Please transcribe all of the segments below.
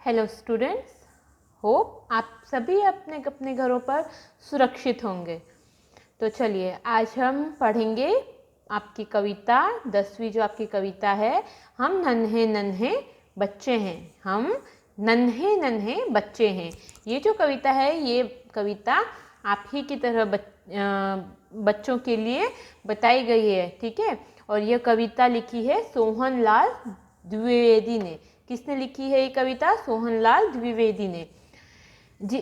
Hello students, hope आप सभी अपने अपने घरों पर सुरक्षित होंगे। तो चलिए आज हम पढ़ेंगे आपकी कविता 10वीं जो आपकी कविता है, हम नन्हे नन्हे बच्चे हैं। हम नन्हे नन्हे बच्चे हैं। ये जो कविता है, ये कविता आप ही की तरह बच्चों के लिए बताई गई है, ठीक है। और यह कविता लिखी है सोहनलाल द्विवेदी ने। किसने लिखी है ये कविता? सोहनलाल द्विवेदी ने जी।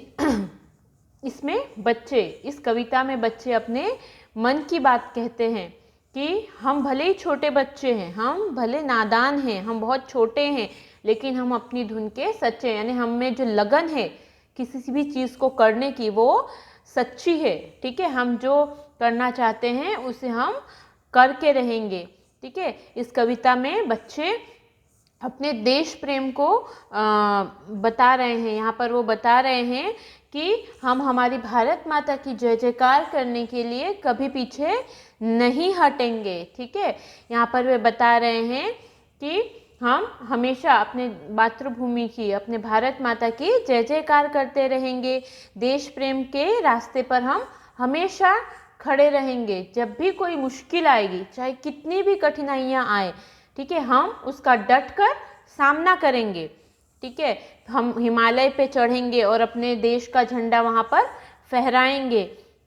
इसमें बच्चे, इस कविता में बच्चे अपने मन की बात कहते हैं कि हम भले ही छोटे बच्चे हैं, हम भले नादान हैं, हम बहुत छोटे हैं, लेकिन हम अपनी धुन के सच्चे, यानी हम में जो लगन है किसी भी चीज़ को करने की, वो सच्ची है, ठीक है। हम जो करना चाहते हैं उसे हम करके रहेंगे, ठीक है। इस कविता में बच्चे अपने देश प्रेम को बता रहे हैं। यहाँ पर वो बता रहे हैं कि हम हमारी भारत माता की जय जयकार करने के लिए कभी पीछे नहीं हटेंगे, ठीक है। यहाँ पर वे बता रहे हैं कि हम हमेशा अपने मातृभूमि की, अपने भारत माता की जय जयकार करते रहेंगे। देश प्रेम के रास्ते पर हम हमेशा खड़े रहेंगे। जब भी कोई मुश्किल आएगी, चाहे कितनी भी कठिनाइयाँ आए, ठीक है, हम उसका डट कर सामना करेंगे, ठीक है। हम हिमालय पे चढ़ेंगे और अपने देश का झंडा वहाँ पर फहराएंगे,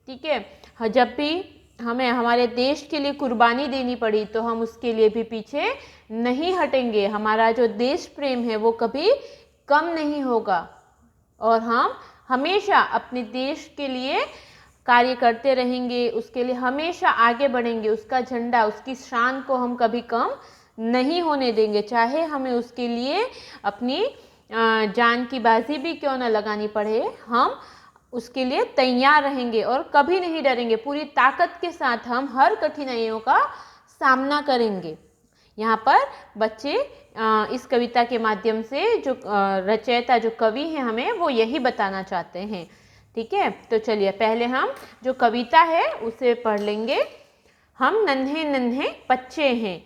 ठीक है। जब भी हमें हमारे देश के लिए कुर्बानी देनी पड़ी तो हम उसके लिए भी पीछे नहीं हटेंगे। हमारा जो देश प्रेम है वो कभी कम नहीं होगा और हम हमेशा अपने देश के लिए कार्य करते रहेंगे, उसके लिए हमेशा आगे बढ़ेंगे। उसका झंडा, उसकी शान को हम कभी कम नहीं होने देंगे, चाहे हमें उसके लिए अपनी जान की बाजी भी क्यों न लगानी पड़े, हम उसके लिए तैयार रहेंगे और कभी नहीं डरेंगे। पूरी ताकत के साथ हम हर कठिनाइयों का सामना करेंगे। यहाँ पर बच्चे इस कविता के माध्यम से जो रचयिता, जो कवि हैं, हमें वो यही बताना चाहते हैं, ठीक है। तो चलिए पहले हम जो कविता है उसे पढ़ लेंगे। हम नन्हे नन्हे बच्चे हैं,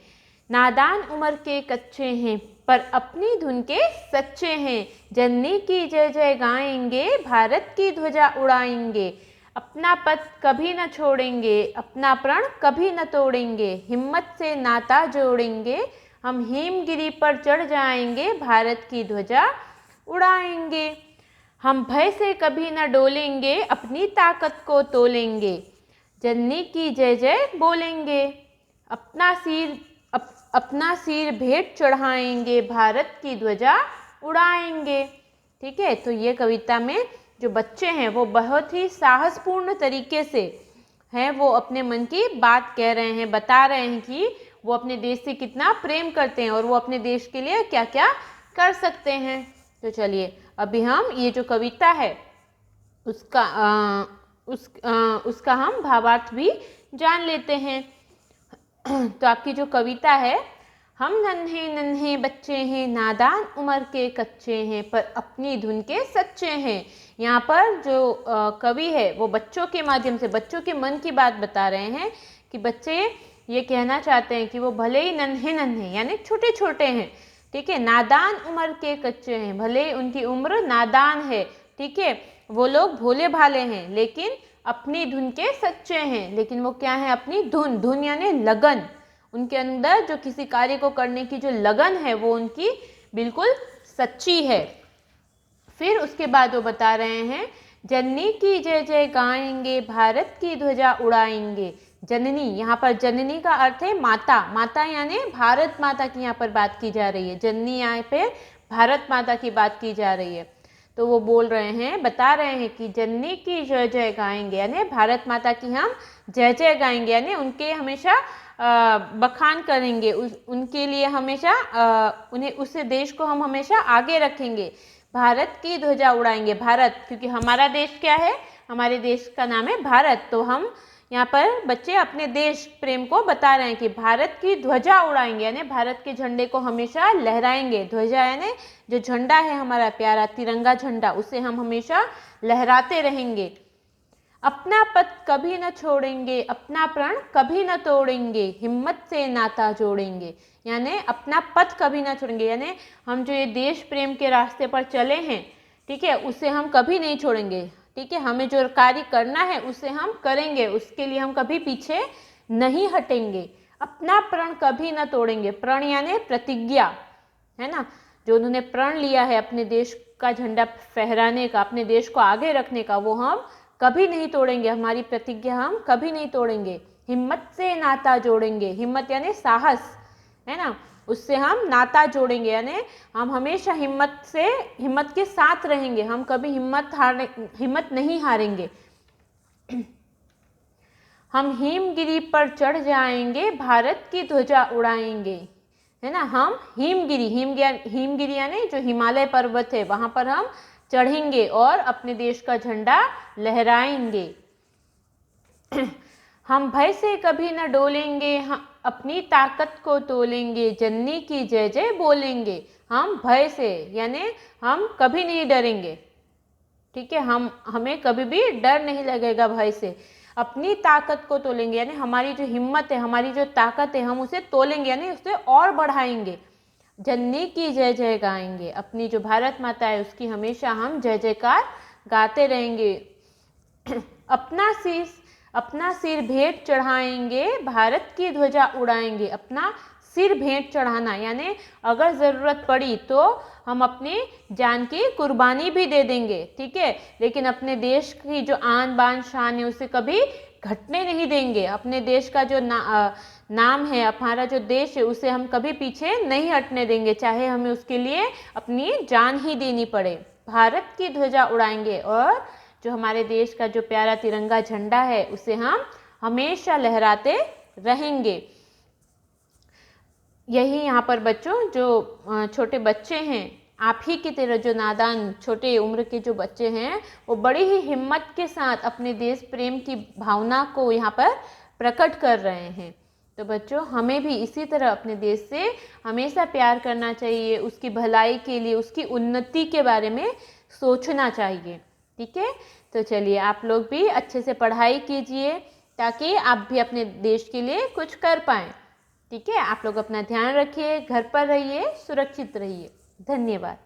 नादान उम्र के कच्चे हैं, पर अपनी धुन के सच्चे हैं। जननी की जय जय गाएंगे, भारत की ध्वजा उड़ाएंगे। अपना पथ कभी न छोड़ेंगे, अपना प्रण कभी न तोड़ेंगे। हिम्मत से नाता जोड़ेंगे, हम हिमगिरी पर चढ़ जाएंगे, भारत की ध्वजा उड़ाएंगे। हम भय से कभी न डोलेंगे, अपनी ताकत को तोलेंगे। जननी की जय जय बोलेंगे, अपना सिर भेंट चढ़ाएंगे, भारत की ध्वजा उड़ाएंगे, ठीक है। तो ये कविता में जो बच्चे हैं वो बहुत ही साहसपूर्ण तरीके से हैं, वो अपने मन की बात कह रहे हैं, बता रहे हैं कि वो अपने देश से कितना प्रेम करते हैं और वो अपने देश के लिए क्या क्या कर सकते हैं। तो चलिए अभी हम ये जो कविता है उसका हम भावार्थ भी जान लेते हैं। तो आपकी जो कविता है, हम नन्हे नन्हे बच्चे हैं, नादान उम्र के कच्चे हैं, पर अपनी धुन के सच्चे हैं। यहाँ पर जो कवि है वो बच्चों के माध्यम से बच्चों के मन की बात बता रहे हैं कि बच्चे ये कहना चाहते हैं कि वो भले ही नन्हे नन्हे यानी छोटे छोटे हैं, ठीक है, नादान उम्र के कच्चे हैं, भले उनकी उम्र नादान है, ठीक है, वो लोग भोले भाले हैं, लेकिन अपनी धुन के सच्चे हैं। लेकिन वो क्या है? अपनी धुन, धुन यानी लगन, उनके अंदर जो किसी कार्य को करने की जो लगन है वो उनकी बिल्कुल सच्ची है। फिर उसके बाद वो बता रहे हैं, जननी की जय जय गाएंगे, भारत की ध्वजा उड़ाएंगे। जननी, यहाँ पर जननी का अर्थ है माता, माता यानी भारत माता की यहाँ पर बात की जा रही है। जननी यहाँ पे भारत माता की बात की जा रही है। तो वो बोल रहे हैं, बता रहे हैं कि जननी की जय जय गाएंगे, यानी भारत माता की हम जय जय गाएंगे, यानी उनके हमेशा बखान करेंगे, उनके लिए हमेशा उन्हें, उस देश को हम हमेशा आगे रखेंगे। भारत की ध्वजा उड़ाएंगे, भारत, क्योंकि हमारा देश क्या है? हमारे देश का नाम है भारत। तो हम यहाँ पर बच्चे अपने देश प्रेम को बता रहे हैं कि भारत की ध्वजा उड़ाएंगे, यानी भारत के झंडे को हमेशा लहराएंगे। ध्वजा यानी जो झंडा है हमारा प्यारा तिरंगा झंडा, उसे हम हमेशा लहराते रहेंगे। अपना पथ कभी न छोड़ेंगे, अपना प्रण कभी न तोड़ेंगे, हिम्मत से नाता जोड़ेंगे। यानी अपना पथ कभी ना छोड़ेंगे, यानी हम जो ये देश प्रेम के रास्ते पर चले हैं, ठीक है, उसे हम कभी नहीं छोड़ेंगे। ठीक है, हमें जो कार्य करना है उसे हम करेंगे, उसके लिए हम कभी पीछे नहीं हटेंगे। अपना प्रण कभी ना तोड़ेंगे, प्रण यानी प्रतिज्ञा, है ना, जो उन्होंने प्रण लिया है अपने देश का झंडा फहराने का, अपने देश को आगे रखने का, वो हम कभी नहीं तोड़ेंगे, हमारी प्रतिज्ञा हम कभी नहीं तोड़ेंगे। हिम्मत से नाता जोड़ेंगे, हिम्मत यानी साहस, है ना, उससे हम नाता जोड़ेंगे, यानी हम हमेशा हिम्मत के साथ रहेंगे, हम कभी हिम्मत नहीं हारेंगे। हम हिमगिरी पर चढ़ जाएंगे, भारत की ध्वजा उड़ाएंगे, है ना, हम हिमगिरी यानी जो हिमालय पर्वत है वहां पर हम चढ़ेंगे और अपने देश का झंडा लहराएंगे। हम भय से कभी न डोलेंगे, हम अपनी ताकत को तोलेंगे, जननी की जय जय बोलेंगे। हम भय से यानी हम कभी नहीं डरेंगे, ठीक है, हमें कभी भी डर नहीं लगेगा भय से। अपनी ताकत को तोलेंगे यानी हमारी जो हिम्मत है, हमारी जो ताकत है, हम उसे तोलेंगे यानी उसे और बढ़ाएंगे। जननी की जय जय गाएंगे, अपनी जो भारत माता है उसकी हमेशा हम जय जयकार गाते रहेंगे। अपना सिर भेंट चढ़ाएंगे, भारत की ध्वजा उड़ाएंगे। अपना सिर भेंट चढ़ाना यानी अगर ज़रूरत पड़ी तो हम अपनी जान की कुर्बानी भी दे देंगे, ठीक है, लेकिन अपने देश की जो आन बान शान है उसे कभी घटने नहीं देंगे। अपने देश का जो नाम है, हमारा जो देश है, उसे हम कभी पीछे नहीं हटने देंगे, चाहे हमें उसके लिए अपनी जान ही देनी पड़े। भारत की ध्वजा उड़ाएंगे और जो हमारे देश का जो प्यारा तिरंगा झंडा है उसे हम हमेशा लहराते रहेंगे। यही यहाँ पर बच्चों जो छोटे बच्चे हैं, आप ही की तरह जो नादान छोटे उम्र के जो बच्चे हैं, वो बड़ी ही हिम्मत के साथ अपने देश प्रेम की भावना को यहाँ पर प्रकट कर रहे हैं। तो बच्चों, हमें भी इसी तरह अपने देश से हमेशा प्यार करना चाहिए, उसकी भलाई के लिए, उसकी उन्नति के बारे में सोचना चाहिए, ठीक है। तो चलिए, आप लोग भी अच्छे से पढ़ाई कीजिए ताकि आप भी अपने देश के लिए कुछ कर पाएँ, ठीक है। आप लोग अपना ध्यान रखिए, घर पर रहिए, सुरक्षित रहिए। धन्यवाद।